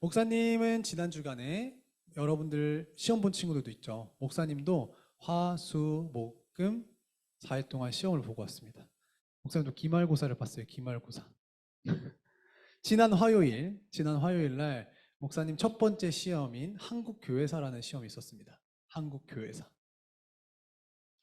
목사님은 지난 주간에 여러분들 시험 본 친구들도 있죠. 목사님도 화, 수, 목, 금 4일 동안 시험을 보고 왔습니다. 목사님도 기말고사를 봤어요. 기말고사. 지난 화요일 날 목사님 첫 번째 시험인 한국교회사라는 시험이 있었습니다. 한국교회사.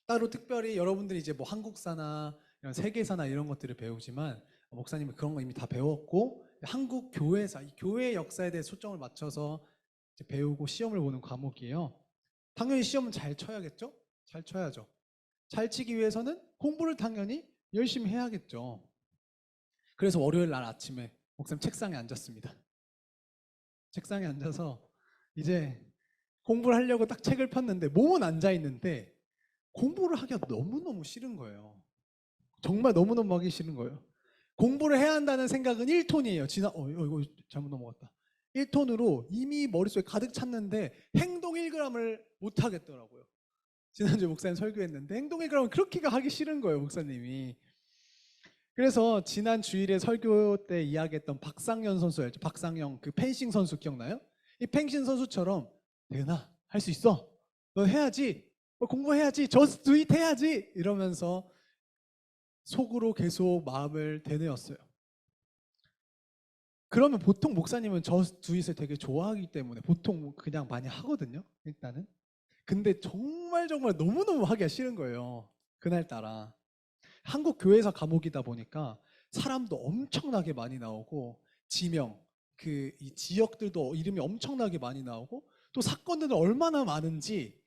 따로 특별히 여러분들이 이제 뭐 한국사나 이런 세계사나 이런 것들을 배우지만 목사님은 그런 거 이미 다 배웠고 한국 교회사, 이 교회 역사에 대해 초점을 맞춰서 이제 배우고 시험을 보는 과목이에요. 당연히 시험은 잘 쳐야겠죠? 잘 쳐야죠. 잘 치기 위해서는 공부를 당연히 열심히 해야겠죠. 그래서 월요일 날 아침에 목사님 책상에 앉았습니다. 책상에 앉아서 이제 공부를 하려고 딱 책을 폈는데 몸은 앉아 있는데 공부를 하기가 너무너무 싫은 거예요. 정말 너무너무 하기 싫은 거예요. 공부를 해야 한다는 생각은 1톤이에요. 이거 잘못 넘어갔다. 1톤으로 이미 머릿속에 가득 찼는데 행동 1g을 못 하겠더라고요. 지난주에 목사님 설교했는데 행동 1g을 그렇게가 하기 싫은 거예요, 목사님이. 그래서 지난 주일에 설교 때 이야기했던 박상현 선수 알죠? 박상현 그 펜싱 선수 기억나요? 이 펜싱 선수처럼 대나 할 수 있어. 너 해야지. 너 공부해야지. just do it 해야지. 이러면서 속으로 계속 마음을 되뇌었어요. 그러면 보통 목사님은 just do it을 되게 좋아하기 때문에 보통 그냥 많이 하거든요. 일단은. 근데 정말 너무너무 하기가 싫은 거예요. 그날따라. 한국 교회사 과목이다 보니까 사람도 엄청나게 많이 나오고 지명, 이 지역들도 이름이 엄청나게 많이 나오고 또 사건들은 얼마나 많은지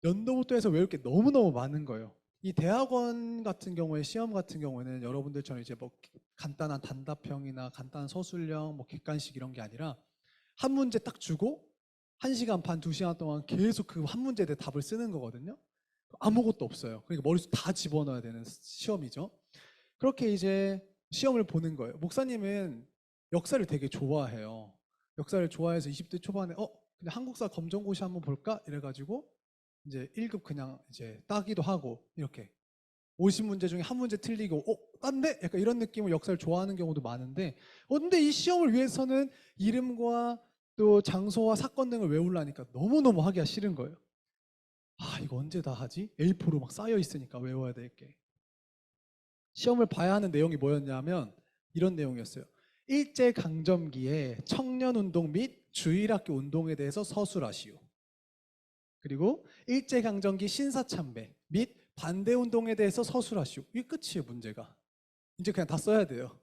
연도부터 해서 외울 게 너무너무 많은 거예요. 이 대학원 같은 경우에 시험 같은 경우에는 여러분들처럼 이제 뭐 간단한 단답형이나 간단한 서술형, 뭐 객관식 이런 게 아니라 한 문제 딱 주고 1시간 반, 2시간 동안 계속 그 한 문제에 대해 답을 쓰는 거거든요. 아무것도 없어요. 그러니까 머릿속 다 집어넣어야 되는 시험이죠. 그렇게 이제 시험을 보는 거예요. 목사님은 역사를 되게 좋아해요. 역사를 좋아해서 20대 초반에 그냥 한국사 검정고시 한번 볼까? 이래가지고 이제 1급 그냥 이제 따기도 하고 이렇게 50문제 중에 한 문제 틀리고 딴데? 약간 이런 느낌으로 역사를 좋아하는 경우도 많은데 근데 이 시험을 위해서는 이름과 또 장소와 사건 등을 외우려니까 너무너무 하기가 싫은 거예요. 이거 언제 다 하지? A4로 막 쌓여 있으니까 외워야 될 게. 시험을 봐야 하는 내용이 뭐였냐면 이런 내용이었어요. 일제강점기의 청년운동 및 주일학교 운동에 대해서 서술하시오. 그리고 일제강점기 신사참배 및 반대운동에 대해서 서술하시오. 이게 끝이에요, 문제가. 이제 그냥 다 써야 돼요.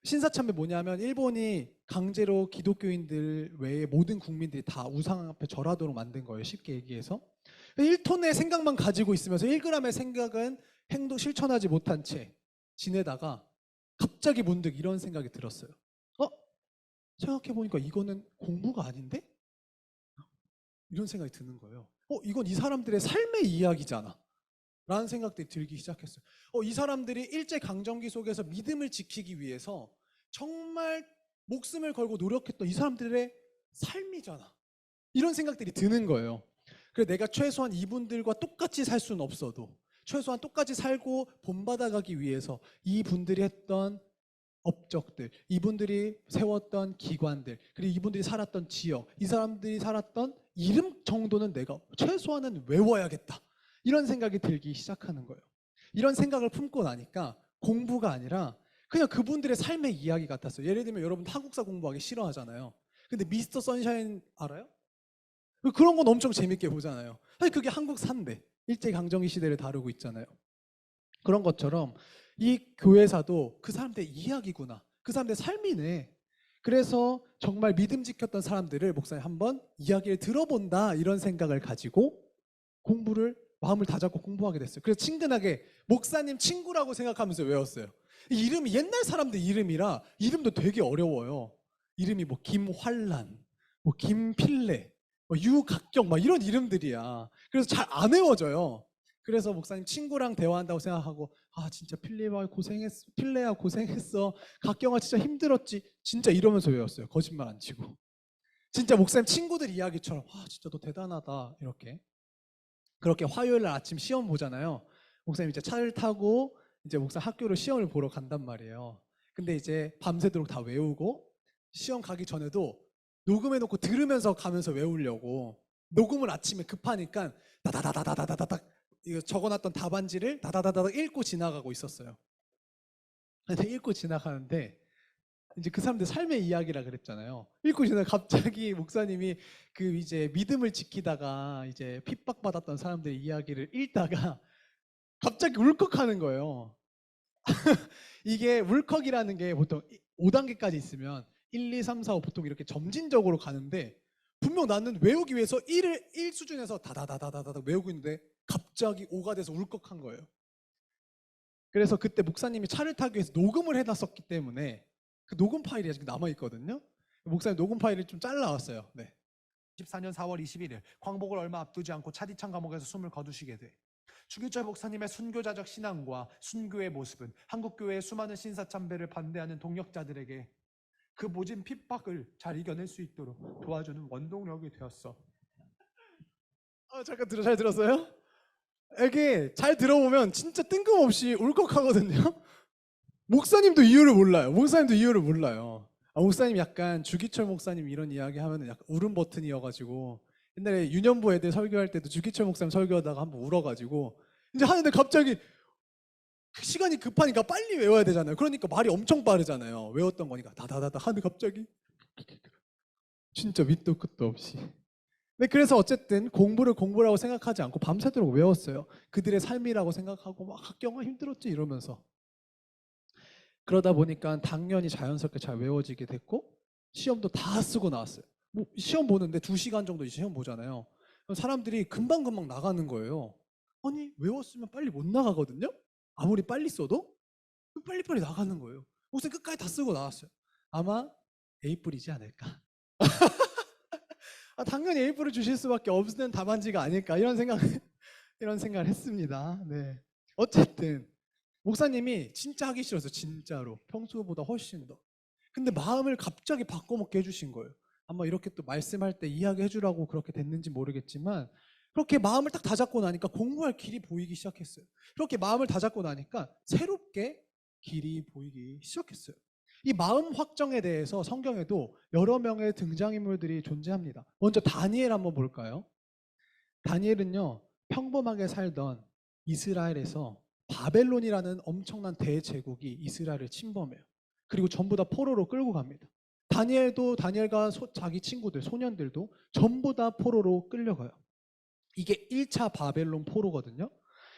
신사참배 뭐냐면 일본이 강제로 기독교인들 외에 모든 국민들이 다 우상 앞에 절하도록 만든 거예요. 쉽게 얘기해서. 1톤의 생각만 가지고 있으면서 1g의 생각은 행동 실천하지 못한 채 지내다가 갑자기 문득 이런 생각이 들었어요. 생각해보니까 이거는 공부가 아닌데? 이런 생각이 드는 거예요. 이건 이 사람들의 삶의 이야기잖아. 라는 생각들이 들기 시작했어요. 이 사람들이 일제강점기 속에서 믿음을 지키기 위해서 정말 목숨을 걸고 노력했던 이 사람들의 삶이잖아. 이런 생각들이 드는 거예요. 그래서 내가 최소한 이분들과 똑같이 살 수는 없어도 최소한 똑같이 살고 본받아가기 위해서 이분들이 했던 업적들, 이분들이 세웠던 기관들, 그리고 이분들이 살았던 지역, 이 사람들이 살았던 이름 정도는 내가 최소한은 외워야겠다. 이런 생각이 들기 시작하는 거예요. 이런 생각을 품고 나니까 공부가 아니라 그냥 그분들의 삶의 이야기 같았어요. 예를 들면 여러분 한국사 공부하기 싫어하잖아요. 근데 미스터 선샤인 알아요? 그런 건 엄청 재밌게 보잖아요. 사실 그게 한국사인데 일제강점기 시대를 다루고 있잖아요. 그런 것처럼 이 교회사도 그 사람들의 이야기구나. 그 사람들의 삶이네. 그래서 정말 믿음 지켰던 사람들을 목사님 한번 이야기를 들어본다 이런 생각을 가지고 마음을 다잡고 공부하게 됐어요. 그래서 친근하게 목사님 친구라고 생각하면서 외웠어요. 이름이 옛날 사람들 이름이라 이름도 되게 어려워요. 이름이 뭐 김환란, 뭐 김필래, 뭐 유각경 막 이런 이름들이야. 그래서 잘 안 외워져요. 그래서 목사님 친구랑 대화한다고 생각하고 진짜 필레야 고생했어. 각경아 진짜 힘들었지. 진짜 이러면서 외웠어요. 거짓말 안 치고. 진짜 목사님 친구들 이야기처럼 진짜 너 대단하다 이렇게. 그렇게 화요일 날 아침 시험 보잖아요. 목사님 이제 차를 타고 이제 목사 학교로 시험을 보러 간단 말이에요. 근데 이제 밤새도록 다 외우고 시험 가기 전에도 녹음해놓고 들으면서 가면서 외우려고 녹음을 아침에 급하니까 다다다다다다다닥 이거 적어놨던 답안지를 다다다다닥 읽고 지나가고 있었어요. 근데 읽고 지나가는데 이제 그 사람들 삶의 이야기라 그랬잖아요. 읽고 지나 갑자기 목사님이 그 이제 믿음을 지키다가 이제 핍박받았던 사람들의 이야기를 읽다가 갑자기 울컥하는 거예요. 이게 울컥이라는 게 보통 5단계까지 있으면 1, 2, 3, 4, 5 보통 이렇게 점진적으로 가는데 분명 나는 외우기 위해서 1 수준에서 다다다다다다 외우고 있는데 갑자기 5가 돼서 울컥한 거예요. 그래서 그때 목사님이 차를 타기 위해서 녹음을 해놨었기 때문에 그 녹음 파일이 아직 남아있거든요. 목사님 녹음 파일을 좀 잘라왔어요. 네. 14년 4월 21일 광복을 얼마 앞두지 않고 차디찬 감옥에서 숨을 거두시게 돼. 주기철 목사님의 순교자적 신앙과 순교의 모습은 한국교회의 수많은 신사참배를 반대하는 동역자들에게 그 모진 핍박을 잘 이겨낼 수 있도록 도와주는 원동력이 되었어. 잠깐 잘 들었어요? 이게 잘 들어보면 진짜 뜬금없이 울컥하거든요. 목사님도 이유를 몰라요. 목사님 약간 주기철 목사님 이런 이야기 하면은 약간 울음 버튼이어가지고 옛날에 유년부 애들 설교할 때도 주기철 목사님 설교하다가 한번 울어가지고 이제 하는데 갑자기 시간이 급하니까 빨리 외워야 되잖아요. 그러니까 말이 엄청 빠르잖아요. 외웠던 거니까 다다다다 하는데 갑자기 진짜 밑도 끝도 없이. 네, 그래서 어쨌든 공부라고 생각하지 않고 밤새도록 외웠어요. 그들의 삶이라고 생각하고 막 학경아 힘들었지 이러면서. 그러다 보니까 당연히 자연스럽게 잘 외워지게 됐고 시험도 다 쓰고 나왔어요. 뭐 시험 보는데 2시간 정도 시험 보잖아요. 그럼 사람들이 금방금방 나가는 거예요. 아니 외웠으면 빨리 못 나가거든요. 아무리 빨리 써도 빨리빨리 나가는 거예요. 우선 끝까지 다 쓰고 나왔어요. 아마 A뿔이지 않을까. 당연히 A뿔을 주실 수밖에 없는 답안지가 아닐까 이런 생각을 했습니다. 네. 어쨌든 목사님이 진짜 하기 싫었어요. 진짜로 평소보다 훨씬 더. 근데 마음을 갑자기 바꿔먹게 해주신 거예요. 아마 이렇게 또 말씀할 때 이야기해 주라고 그렇게 됐는지 모르겠지만 그렇게 마음을 딱 다잡고 나니까 공부할 길이 보이기 시작했어요. 그렇게 마음을 다잡고 나니까 새롭게 길이 보이기 시작했어요. 이 마음 확정에 대해서 성경에도 여러 명의 등장인물들이 존재합니다. 먼저 다니엘 한번 볼까요? 다니엘은요, 평범하게 살던 이스라엘에서 바벨론이라는 엄청난 대제국이 이스라엘을 침범해요. 그리고 전부 다 포로로 끌고 갑니다. 다니엘과 자기 친구들, 소년들도 전부 다 포로로 끌려가요. 이게 1차 바벨론 포로거든요.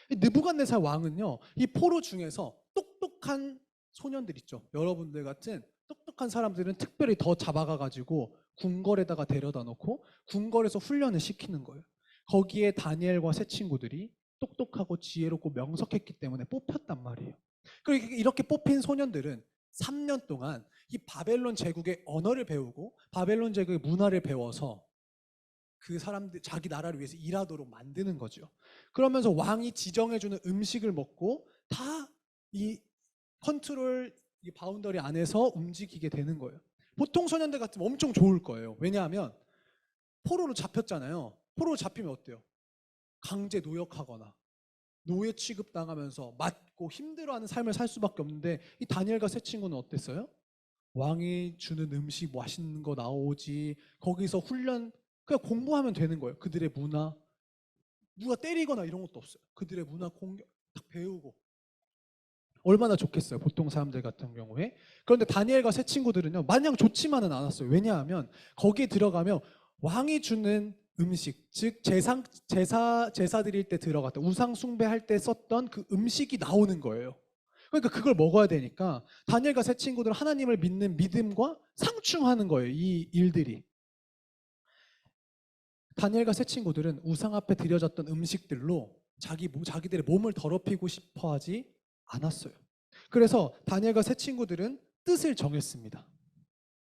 느부갓네살 왕은요, 이 포로 중에서 똑똑한 소년들 있죠. 여러분들 같은 똑똑한 사람들은 특별히 더 잡아가가지고 궁궐에다가 데려다 놓고 궁궐에서 훈련을 시키는 거예요. 거기에 다니엘과 세 친구들이 똑똑하고 지혜롭고 명석했기 때문에 뽑혔단 말이에요. 그리고 이렇게 뽑힌 소년들은 3년 동안 이 바벨론 제국의 언어를 배우고 바벨론 제국의 문화를 배워서 그 사람들 자기 나라를 위해서 일하도록 만드는 거죠. 그러면서 왕이 지정해주는 음식을 먹고 다 이 컨트롤 이 바운더리 안에서 움직이게 되는 거예요. 보통 소년들 같으면 엄청 좋을 거예요. 왜냐하면 포로로 잡혔잖아요. 포로로 잡히면 어때요? 강제 노역하거나 노예 취급당하면서 맞고 힘들어하는 삶을 살 수밖에 없는데 이 다니엘과 세 친구는 어땠어요? 왕이 주는 음식 맛있는 거 나오지 거기서 훈련 그냥 공부하면 되는 거예요. 그들의 문화 누가 때리거나 이런 것도 없어요. 그들의 문화 공격 딱 배우고 얼마나 좋겠어요. 보통 사람들 같은 경우에. 그런데 다니엘과 세 친구들은요 마냥 좋지만은 않았어요. 왜냐하면 거기에 들어가면 왕이 주는 음식, 즉 제사 드릴 때 들어갔던 우상 숭배할 때 썼던 그 음식이 나오는 거예요. 그러니까 그걸 먹어야 되니까 다니엘과 세 친구들은 하나님을 믿는 믿음과 상충하는 거예요. 이 일들이. 다니엘과 세 친구들은 우상 앞에 드려졌던 음식들로 자기들의 몸을 더럽히고 싶어 하지 않았어요. 그래서 다니엘과 세 친구들은 뜻을 정했습니다.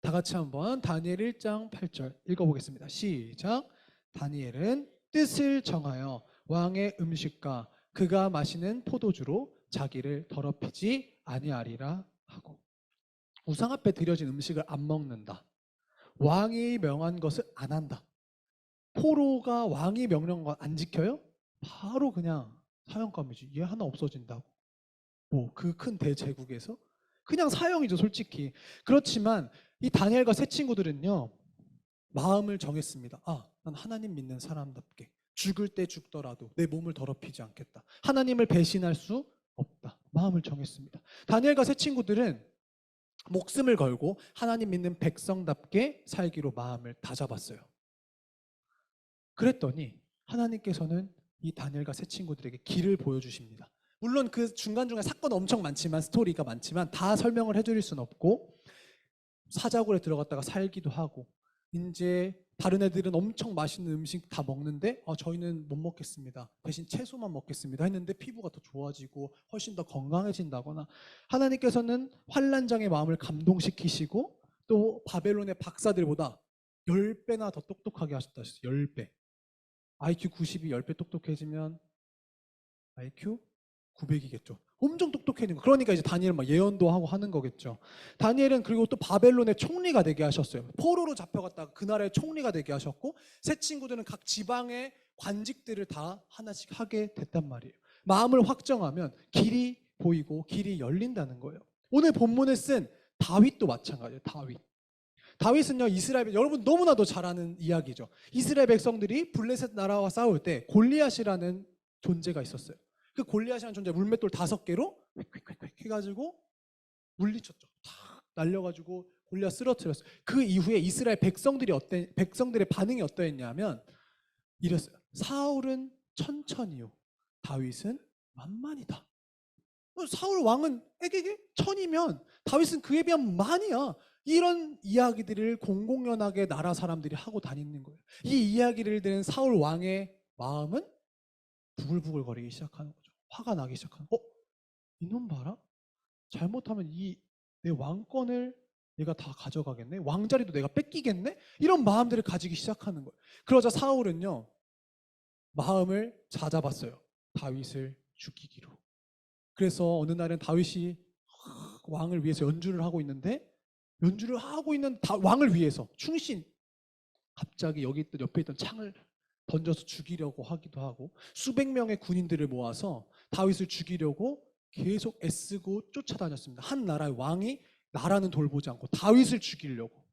다 같이 한번 다니엘 1장 8절 읽어보겠습니다. 시작. 다니엘은 뜻을 정하여 왕의 음식과 그가 마시는 포도주로 자기를 더럽히지 아니하리라 하고. 우상 앞에 드려진 음식을 안 먹는다. 왕이 명한 것을 안 한다. 포로가 왕이 명령한 거 안 지켜요? 바로 그냥 사형감이지. 얘 하나 없어진다고. 뭐 그 큰 대제국에서 그냥 사형이죠, 솔직히. 그렇지만 이 다니엘과 세 친구들은요, 마음을 정했습니다. 아, 난 하나님 믿는 사람답게 죽을 때 죽더라도 내 몸을 더럽히지 않겠다. 하나님을 배신할 수 없다. 마음을 정했습니다. 다니엘과 세 친구들은 목숨을 걸고 하나님 믿는 백성답게 살기로 마음을 다잡았어요. 그랬더니 하나님께서는 이 다니엘과 세 친구들에게 길을 보여주십니다. 물론 그 중간중간 사건 엄청 많지만, 스토리가 많지만 다 설명을 해드릴 수는 없고, 사자굴에 들어갔다가 살기도 하고, 이제 다른 애들은 엄청 맛있는 음식 다 먹는데 저희는 못 먹겠습니다, 대신 채소만 먹겠습니다 했는데 피부가 더 좋아지고 훨씬 더 건강해진다거나, 하나님께서는 환난장의 마음을 감동시키시고 또 바벨론의 박사들보다 10배나 더 똑똑하게 하셨다 하셨어요. 10배. IQ 90이 10배 똑똑해지면 IQ 900이겠죠. 엄청 똑똑해진 거. 그러니까 이제 다니엘은 막 예언도 하고 하는 거겠죠. 다니엘은 그리고 또 바벨론의 총리가 되게 하셨어요. 포로로 잡혀갔다가 그 나라의 총리가 되게 하셨고, 세 친구들은 각 지방의 관직들을 다 하나씩 하게 됐단 말이에요. 마음을 확정하면 길이 보이고 길이 열린다는 거예요. 오늘 본문을 쓴 다윗도 마찬가지예요. 다윗은요, 이스라엘, 여러분 너무나도 잘 아는 이야기죠. 이스라엘 백성들이 블레셋 나라와 싸울 때 골리앗이라는 존재가 있었어요. 그 골리앗이라는 존재, 물맷돌 5개로 휙휙휙 해가지고 물리쳤죠. 탁 날려가지고 골리앗 쓰러뜨렸어요. 그 이후에 이스라엘 백성들의 반응이 어떠했냐면 이랬어요. 사울은 천천히요, 다윗은 만만이다. 사울 왕은 에게게 천이면 다윗은 그에 비하면 만이야. 이런 이야기들을 공공연하게 나라 사람들이 하고 다니는 거예요. 이 이야기를 들은 사울 왕의 마음은 부글부글 거리기 시작하는 거죠. 화가 나기 시작하는 거예요. 이놈 봐라. 잘못하면 이 내 왕권을 얘가 다 가져가겠네. 왕자리도 내가 뺏기겠네. 이런 마음들을 가지기 시작하는 거예요. 그러자 사울은요, 마음을 다잡았어요. 다윗을 죽이기로. 그래서 어느 날은 다윗이 왕을 위해서 연주를 하고 있는데, 왕을 위해서 충신, 갑자기 옆에 있던 창을 던져서 죽이려고 하기도 하고, 수백 명의 군인들을 모아서 다윗을 죽이려고 계속 애쓰고 쫓아다녔습니다. 한 나라의 왕이 나라는 돌보지 않고 다윗을 죽이려고.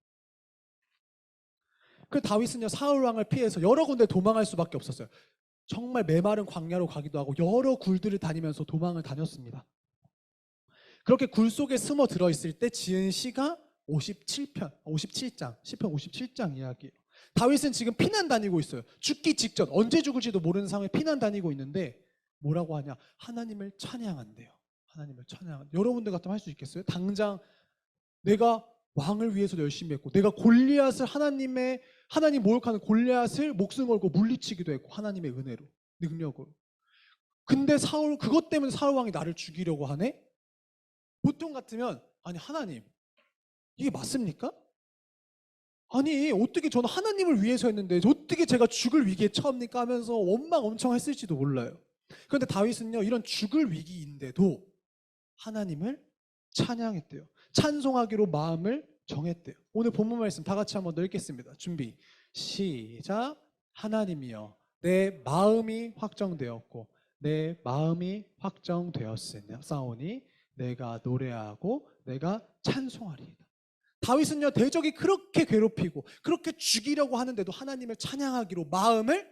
그 다윗은요, 사울 왕을 피해서 여러 군데 도망할 수밖에 없었어요. 정말 메마른 광야로 가기도 하고 여러 굴들을 다니면서 도망을 다녔습니다. 그렇게 굴 속에 숨어 들어있을 때 지은 시가 57장, 시편 57장 이야기예요. 다윗은 지금 피난 다니고 있어요. 죽기 직전, 언제 죽을지도 모르는 상황에 피난 다니고 있는데 뭐라고 하냐? 하나님을 찬양한대요. 하나님을 찬양한대요. 여러분들 같으면 할 수 있겠어요? 당장 내가 왕을 위해서도 열심히 했고, 내가 골리앗을 하나님 모욕하는 골리앗을 목숨 걸고 물리치기도 했고, 하나님의 은혜로, 능력으로. 근데 그것 때문에 사울 왕이 나를 죽이려고 하네? 보통 같으면, 아니 하나님, 이게 맞습니까? 아니 어떻게 저는 하나님을 위해서 했는데 어떻게 제가 죽을 위기에 처합니까? 하면서 원망 엄청 했을지도 몰라요. 그런데 다윗은요, 이런 죽을 위기인데도 하나님을 찬양했대요. 찬송하기로 마음을 정했대요. 오늘 본문 말씀 다 같이 한번 더 읽겠습니다. 준비 시작. 하나님이여, 내 마음이 확정되었고 내 마음이 확정되었으니 내가 노래하고 내가 찬송하리이다. 다윗은요, 대적이 그렇게 괴롭히고 그렇게 죽이려고 하는데도 하나님을 찬양하기로 마음을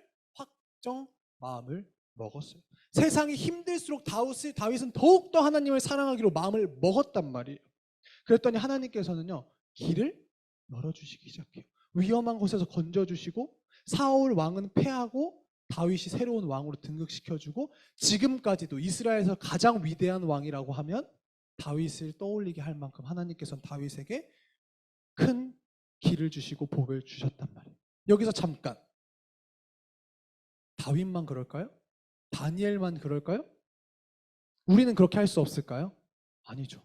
먹었어요. 세상이 힘들수록 다윗은 더욱더 하나님을 사랑하기로 마음을 먹었단 말이에요. 그랬더니 하나님께서는요, 길을 열어주시기 시작해요. 위험한 곳에서 건져주시고, 사울 왕은 패하고 다윗이 새로운 왕으로 등극시켜주고, 지금까지도 이스라엘에서 가장 위대한 왕이라고 하면 다윗을 떠올리게 할 만큼 하나님께서는 다윗에게 큰 길을 주시고 복을 주셨단 말이에요. 여기서 잠깐, 다윗만 그럴까요? 다니엘만 그럴까요? 우리는 그렇게 할 수 없을까요? 아니죠.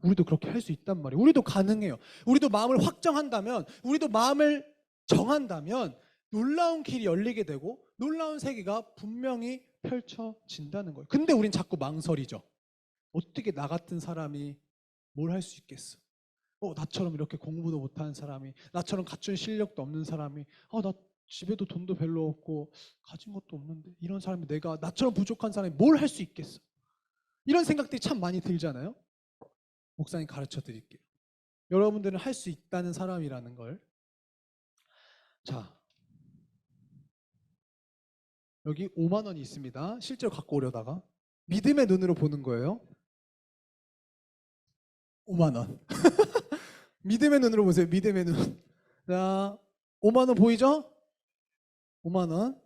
우리도 그렇게 할 수 있단 말이에요. 우리도 가능해요. 우리도 마음을 확정한다면, 우리도 마음을 정한다면 놀라운 길이 열리게 되고 놀라운 세계가 분명히 펼쳐진다는 거예요. 근데 우린 자꾸 망설이죠. 어떻게 나 같은 사람이 뭘 할 수 있겠어? 나처럼 이렇게 공부도 못하는 사람이, 나처럼 갖춘 실력도 없는 사람이, 나 집에도 돈도 별로 없고 가진 것도 없는데 이런 사람이, 나처럼 부족한 사람이 뭘 할 수 있겠어? 이런 생각들이 참 많이 들잖아요. 목사님 가르쳐 드릴게요. 여러분들은 할 수 있다는 사람이라는 걸. 자, 여기 5만 원이 있습니다. 실제로 갖고 오려다가 믿음의 눈으로 보는 거예요. 5만 원. 믿음의 눈으로 보세요. 믿음의 눈. 자, 5만 원 보이죠? 5만 원.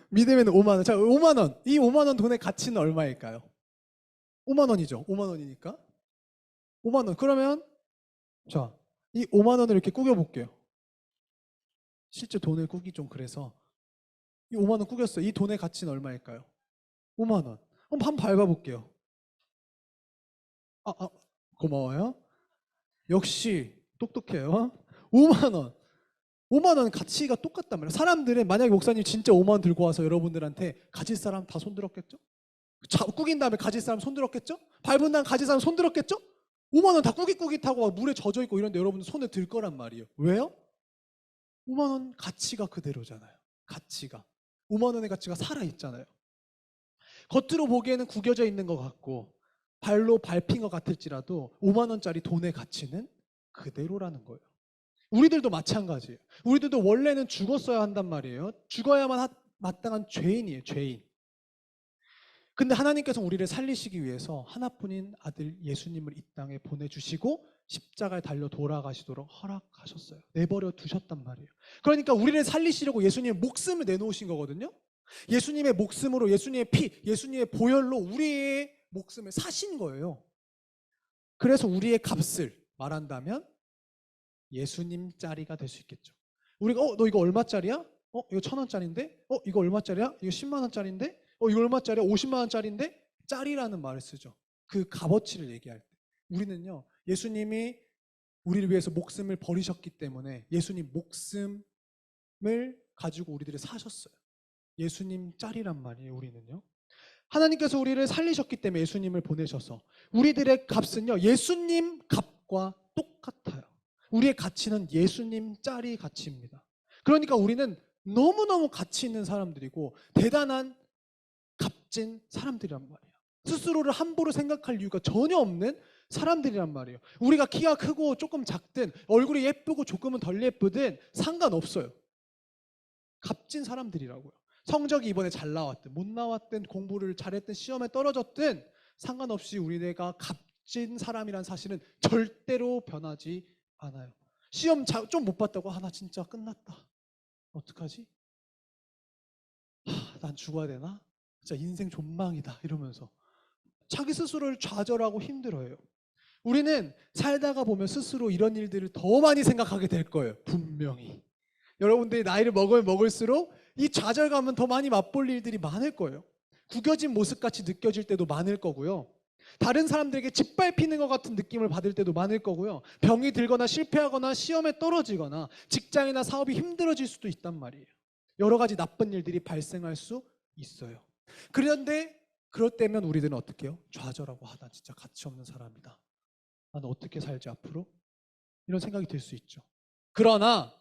믿음의 눈 5만 원. 자, 5만 원. 이 5만 원 돈의 가치는 얼마일까요? 5만 원이죠. 5만 원이니까. 5만 원. 그러면 자, 이 5만 원을 이렇게 꾸겨 볼게요. 실제 돈을 꾸기 좀 그래서 이 5만 원 꾸겼어요. 이 돈의 가치는 얼마일까요? 5만 원. 그럼 한번 밟아 볼게요. 고마워요. 역시 똑똑해요. 5만 원. 5만 원 가치가 똑같단 말이에요. 사람들은 만약에 목사님 진짜 5만 원 들고 와서 여러분들한테 가질 사람 다 손들었겠죠? 꾸긴 다음에 가질 사람 손들었겠죠? 밟은 다음 가질 사람 손들었겠죠? 5만 원 다 꾸깃꾸깃하고 막 물에 젖어 있고 이런데 여러분들 손에 들 거란 말이에요. 왜요? 5만 원 가치가 그대로잖아요. 가치가. 5만 원의 가치가 살아 있잖아요. 겉으로 보기에는 구겨져 있는 것 같고 발로 밟힌 것 같을지라도 5만 원짜리 돈의 가치는 그대로라는 거예요. 우리들도 마찬가지예요. 우리들도 원래는 죽었어야 한단 말이에요. 죽어야만 마땅한 죄인이에요. 죄인. 근데 하나님께서 우리를 살리시기 위해서 하나뿐인 아들 예수님을 이 땅에 보내주시고 십자가에 달려 돌아가시도록 허락하셨어요. 내버려 두셨단 말이에요. 그러니까 우리를 살리시려고 예수님의 목숨을 내놓으신 거거든요. 예수님의 목숨으로, 예수님의 피, 예수님의 보혈로 우리의 목숨을 사신 거예요. 그래서 우리의 값을 말한다면 예수님 짜리가 될 수 있겠죠. 우리가 너 이거 얼마짜리야? 이거 1,000원짜리인데? 이거 얼마짜리야? 이거 10만 원짜리인데? 이거 얼마짜리야? 50만 원짜리인데? 짜리라는 말을 쓰죠. 그 값어치를 얘기할 때. 우리는요, 예수님이 우리를 위해서 목숨을 버리셨기 때문에 예수님 목숨을 가지고 우리들을 사셨어요. 예수님 짤이란 말이에요. 우리는요. 하나님께서 우리를 살리셨기 때문에 예수님을 보내셔서 우리들의 값은요, 예수님 값과 똑같아요. 우리의 가치는 예수님 짤이 가치입니다. 그러니까 우리는 너무너무 가치 있는 사람들이고 대단한 값진 사람들이란 말이에요. 스스로를 함부로 생각할 이유가 전혀 없는 사람들이란 말이에요. 우리가 키가 크고 조금 작든 얼굴이 예쁘고 조금은 덜 예쁘든 상관없어요. 값진 사람들이라고요. 성적이 이번에 잘 나왔든 못 나왔든 공부를 잘했든 시험에 떨어졌든 상관없이 우리가 값진 사람이란 사실은 절대로 변하지 않아요. 시험 좀 못 봤다고 나 진짜 끝났다. 어떡하지? 난 죽어야 되나? 진짜 인생 존망이다 이러면서 자기 스스로를 좌절하고 힘들어해요. 우리는 살다가 보면 스스로 이런 일들을 더 많이 생각하게 될 거예요. 분명히. 여러분들이 나이를 먹으면 먹을수록 이 좌절감은 더 많이 맛볼 일들이 많을 거예요. 구겨진 모습같이 느껴질 때도 많을 거고요. 다른 사람들에게 짓밟히는 것 같은 느낌을 받을 때도 많을 거고요. 병이 들거나 실패하거나 시험에 떨어지거나 직장이나 사업이 힘들어질 수도 있단 말이에요. 여러 가지 나쁜 일들이 발생할 수 있어요. 그런데 그럴 때면 우리들은 어떻게 해요? 좌절하고 난 진짜 가치 없는 사람이다. 나는 어떻게 살지 앞으로? 이런 생각이 들 수 있죠. 그러나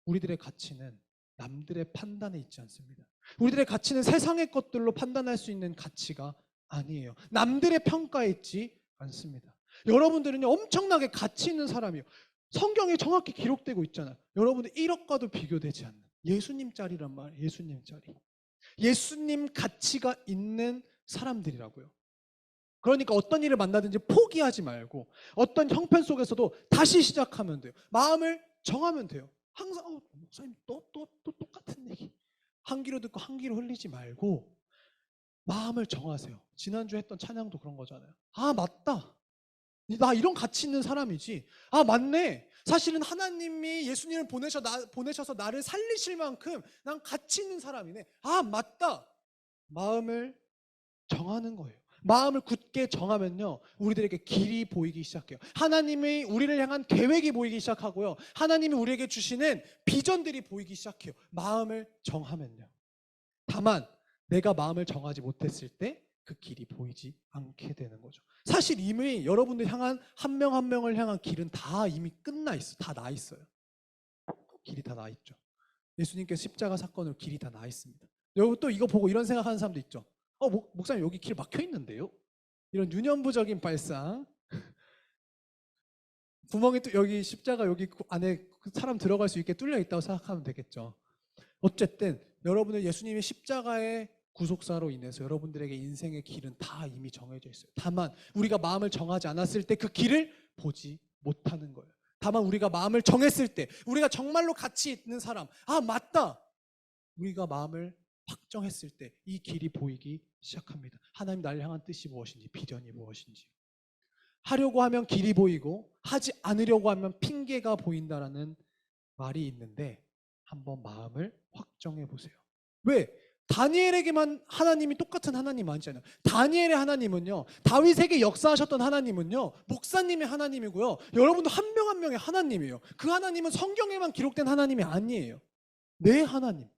우리들의 가치는 남들의 판단에 있지 않습니다. 우리들의 가치는 세상의 것들로 판단할 수 있는 가치가 아니에요. 남들의 평가에 있지 않습니다. 여러분들은요, 엄청나게 가치 있는 사람이에요. 성경에 정확히 기록되고 있잖아요. 여러분들 1억과도 비교되지 않는 예수님 짤이란 말이에요. 예수님 짤이. 예수님 가치가 있는 사람들이라고요. 그러니까 어떤 일을 만나든지 포기하지 말고 어떤 형편 속에서도 다시 시작하면 돼요. 마음을 정하면 돼요. 항상 목사님 또 똑같은 얘기. 한 귀로 듣고 한 귀로 흘리지 말고 마음을 정하세요. 지난주에 했던 찬양도 그런 거잖아요. 맞다. 나 이런 가치 있는 사람이지. 맞네. 사실은 하나님이 예수님을 보내셔서 나를 살리실 만큼 난 가치 있는 사람이네. 맞다. 마음을 정하는 거예요. 마음을 굳게 정하면요, 우리들에게 길이 보이기 시작해요. 하나님이 우리를 향한 계획이 보이기 시작하고요, 하나님이 우리에게 주시는 비전들이 보이기 시작해요. 마음을 정하면요. 다만 내가 마음을 정하지 못했을 때 그 길이 보이지 않게 되는 거죠. 사실 이미 여러분들 향한 한 명 한 명을 향한 길은 다 이미 끝나 있어. 다 나 있어요. 길이 다 나 있죠. 예수님께서 십자가 사건으로 길이 다 나 있습니다. 여러분 또 이거 보고 이런 생각하는 사람도 있죠. 목사님 여기 길 막혀 있는데요? 이런 유년부적인 발상. 구멍이 또 여기 십자가 여기 안에 사람 들어갈 수 있게 뚫려 있다고 생각하면 되겠죠. 어쨌든 여러분은 예수님의 십자가의 구속사로 인해서 여러분들에게 인생의 길은 다 이미 정해져 있어요. 다만 우리가 마음을 정하지 않았을 때 그 길을 보지 못하는 거예요. 다만 우리가 마음을 정했을 때, 우리가 정말로 가치 있는 사람, 아 맞다, 우리가 마음을 확정했을 때 이 길이 보이기 시작합니다. 하나님 나를 향한 뜻이 무엇인지, 비전이 무엇인지. 하려고 하면 길이 보이고 하지 않으려고 하면 핑계가 보인다라는 말이 있는데 한번 마음을 확정해 보세요. 왜? 다니엘에게만 하나님이 똑같은 하나님 아니잖아요. 다니엘의 하나님은요, 다윗에게 역사하셨던 하나님은요, 목사님의 하나님이고요, 여러분도 한 명 한 명의 하나님이에요. 그 하나님은 성경에만 기록된 하나님이 아니에요. 내 하나님,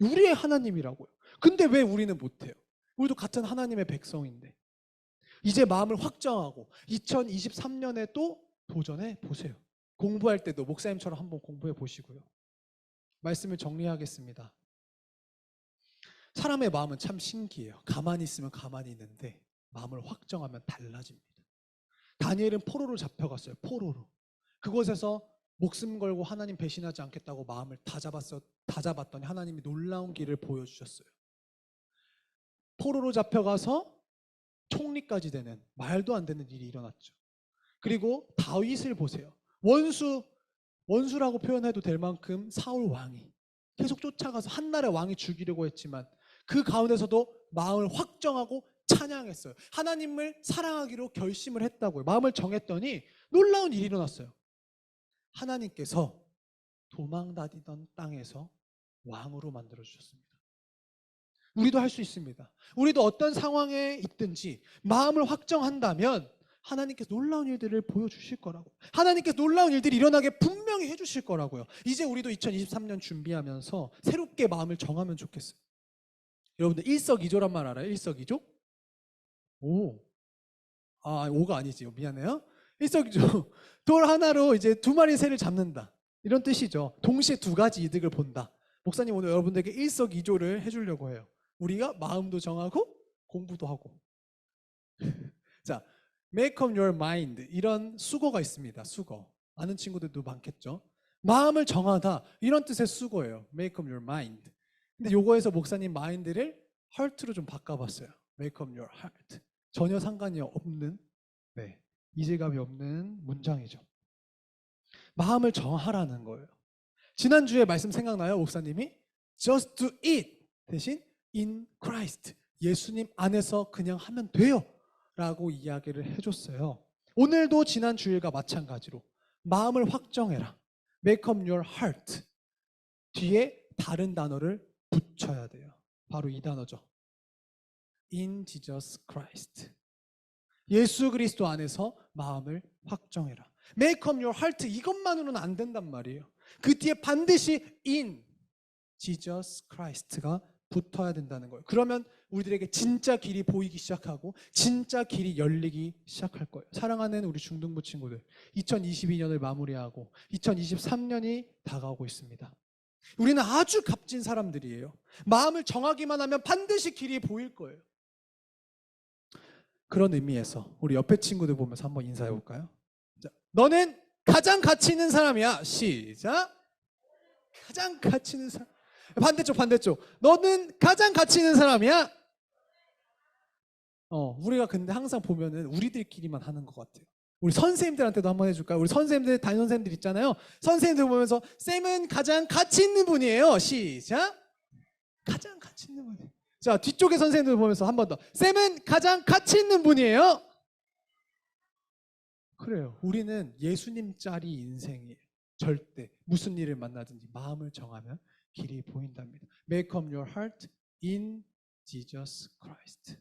우리의 하나님이라고요. 근데 왜 우리는 못해요? 우리도 같은 하나님의 백성인데. 이제 마음을 확정하고 2023년에 또 도전해 보세요. 공부할 때도 목사님처럼 한번 공부해 보시고요. 말씀을 정리하겠습니다. 사람의 마음은 참 신기해요. 가만히 있으면 가만히 있는데 마음을 확정하면 달라집니다. 다니엘은 포로로 잡혀갔어요. 포로로. 그곳에서 목숨 걸고 하나님 배신하지 않겠다고 마음을 다 잡았더니 하나님이 놀라운 길을 보여주셨어요. 포로로 잡혀가서 총리까지 되는 말도 안 되는 일이 일어났죠. 그리고 다윗을 보세요. 원수라고 표현해도 될 만큼 사울 왕이 계속 쫓아가서 한나라의 왕이 죽이려고 했지만 그 가운데서도 마음을 확정하고 찬양했어요. 하나님을 사랑하기로 결심을 했다고요. 마음을 정했더니 놀라운 일이 일어났어요. 하나님께서 도망다니던 땅에서 왕으로 만들어주셨습니다. 우리도 할 수 있습니다. 우리도 어떤 상황에 있든지 마음을 확정한다면 하나님께서 놀라운 일들을 보여주실 거라고, 하나님께서 놀라운 일들이 일어나게 분명히 해주실 거라고요. 이제 우리도 2023년 준비하면서 새롭게 마음을 정하면 좋겠어요. 여러분들 일석이조란 말 알아요? 일석이조? 오가 아니지요. 미안해요. 일석이조. 돌 하나로 이제 두 마리 새를 잡는다, 이런 뜻이죠. 동시에 두 가지 이득을 본다. 목사님 오늘 여러분들에게 일석이조를 해주려고 해요. 우리가 마음도 정하고 공부도 하고. 자, make up your mind, 이런 수거가 있습니다. 수거. 아는 친구들도 많겠죠. 마음을 정하다, 이런 뜻의 수거예요. make up your mind. 근데 요거에서 목사님 마인드를 heart로 좀 바꿔봤어요. make up your heart. 전혀 상관이 없는, 이질감이 없는 문장이죠. 마음을 정하라는 거예요. 지난주에 말씀 생각나요, 목사님이? just do it 대신 in Christ, 예수님 안에서 그냥 하면 돼요 라고 이야기를 해줬어요. 오늘도 지난 주일과 마찬가지로 마음을 확정해라, make up your heart 뒤에 다른 단어를 붙여야 돼요. 바로 이 단어죠. in Jesus Christ. 예수 그리스도 안에서 마음을 확정해라. make up your heart 이것만으로는 안 된단 말이에요. 그 뒤에 반드시 in Jesus Christ가 붙어야 된다는 거예요. 그러면 우리들에게 진짜 길이 보이기 시작하고 진짜 길이 열리기 시작할 거예요. 사랑하는 우리 중등부 친구들, 2022년을 마무리하고 2023년이 다가오고 있습니다. 우리는 아주 값진 사람들이에요. 마음을 정하기만 하면 반드시 길이 보일 거예요. 그런 의미에서 우리 옆에 친구들 보면서 한번 인사해 볼까요? 자, 너는 가장 가치 있는 사람이야. 시작. 가장 가치 있는 사람. 반대쪽. 너는 가장 가치 있는 사람이야. 우리가 근데 항상 보면은 우리들끼리만 하는 것 같아요. 우리 선생님들한테도 한번 해줄까요? 우리 선생님들, 담임 선생님들 있잖아요. 선생님들 보면서 쌤은 가장 가치 있는 분이에요. 시작. 가장 가치 있는 분이에요. 자, 뒤쪽에 선생님들 보면서 한 번 더. 쌤은 가장 가치 있는 분이에요. 그래요. 우리는 예수님짜리 인생이에요. 절대 무슨 일을 만나든지 마음을 정하면 길이 보인답니다. Make up your heart in Jesus Christ.